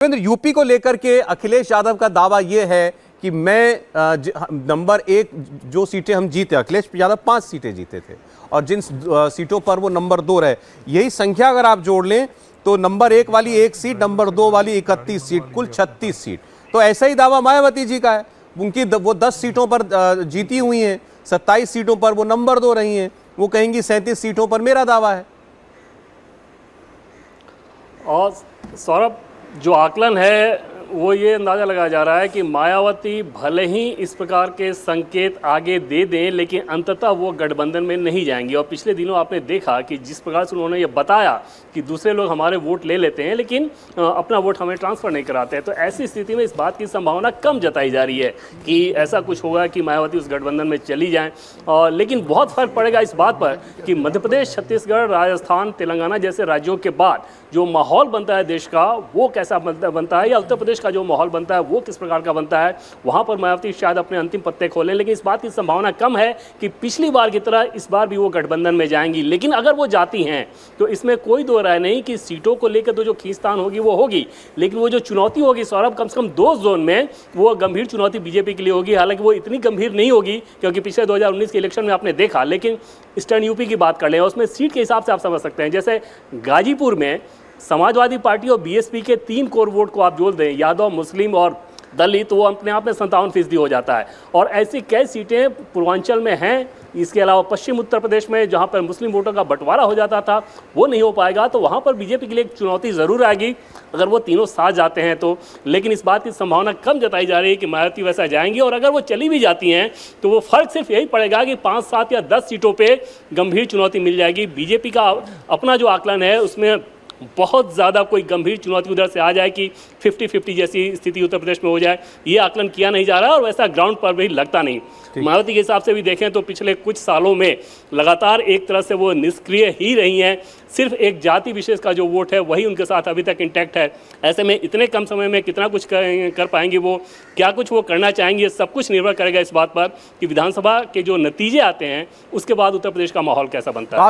UP को लेकर के अखिलेश यादव का दावा यह है कि मैं नंबर 1 जो सीटें हम जीते, अखिलेश यादव 5 सीटें जीते थे और जिन सीटों पर वो नंबर 2 रहे, यही संख्या अगर आप जोड़ लें तो नंबर 1 वाली 1 सीट, नंबर 2 वाली 31 सीट, कुल 36 सीट। तो ऐसा ही दावा मायावती जी का है। उनकी वो 10 सीटों पर जीती हुई हैं, 27 सीटों पर वो नंबर 2 रही हैं। वो कहेंगी 37 सीटों पर मेरा दावा है। और सौरभ, जो आकलन है वो ये अंदाज़ा लगाया जा रहा है कि मायावती भले ही इस प्रकार के संकेत आगे दे दें, लेकिन अंततः वो गठबंधन में नहीं जाएंगी। और पिछले दिनों आपने देखा कि जिस प्रकार से उन्होंने ये बताया कि दूसरे लोग हमारे वोट ले लेते हैं लेकिन अपना वोट हमें ट्रांसफ़र नहीं कराते हैं, तो ऐसी स्थिति में इस बात की संभावना कम जताई जा रही है कि ऐसा कुछ होगा कि मायावती उस गठबंधन में चली जाएँ। लेकिन बहुत फ़र्क पड़ेगा इस बात पर कि मध्य प्रदेश, छत्तीसगढ़, राजस्थान, तेलंगाना जैसे राज्यों के बाद जो माहौल बनता है देश का वो कैसा बनता है, या उत्तर प्रदेश का जो माहौल बनता है वो किस प्रकार का बनता है, वहां पर मायावती शायद अपने अंतिम पत्ते खोलें। लेकिन इस बात की संभावना कम है कि पिछली बार की तरह इस बार भी वो गठबंधन में जाएंगी। लेकिन अगर वो जाती हैं तो इसमें कोई दो राय नहीं कि सीटों को लेकर तो जो खींचतान होगी वो होगी, लेकिन वो जो चुनौती होगी सौरभ, कम से कम 2 जोन में वो गंभीर चुनौती बीजेपी के लिए होगी। हालांकि वो इतनी गंभीर नहीं होगी क्योंकि पिछले 2019 के इलेक्शन में आपने देखा। लेकिन ईस्टर्न यूपी की बात कर लें, उसमें सीट के हिसाब से आप समझ सकते हैं। जैसे गाजीपुर में समाजवादी पार्टी और बीएसपी के 3 कोर वोट को आप जोड़ दें, यादव, मुस्लिम और दलित, तो वो अपने आप में 57% हो जाता है। और ऐसी कई सीटें पूर्वांचल में हैं। इसके अलावा पश्चिम उत्तर प्रदेश में जहां पर मुस्लिम वोटों का बंटवारा हो जाता था वो नहीं हो पाएगा, तो वहां पर बीजेपी के लिए एक चुनौती ज़रूर आएगी अगर वो तीनों साथ जाते हैं तो। लेकिन इस बात की संभावना कम जताई जा रही है कि मायावती वैसा जाएंगी। और अगर वो चली भी जाती हैं तो वो फर्क सिर्फ यही पड़ेगा कि 5, 7 या 10 सीटों पर गंभीर चुनौती मिल जाएगी। बीजेपी का अपना जो आकलन है उसमें बहुत ज़्यादा कोई गंभीर चुनौती उधर से आ जाए कि 50-50 जैसी स्थिति उत्तर प्रदेश में हो जाए, ये आकलन किया नहीं जा रहा है और वैसा ग्राउंड पर भी लगता नहीं। मायावती के हिसाब से भी देखें तो पिछले कुछ सालों में लगातार एक तरह से वो निष्क्रिय ही रही हैं। सिर्फ एक जाति विशेष का जो वोट है वही उनके साथ अभी तक इंटैक्ट है। ऐसे में इतने कम समय में कितना कुछ कर पाएंगे, वो क्या कुछ वो करना चाहेंगे, सब कुछ निर्भर करेगा इस बात पर कि विधानसभा के जो नतीजे आते हैं उसके बाद उत्तर प्रदेश का माहौल कैसा बनता है।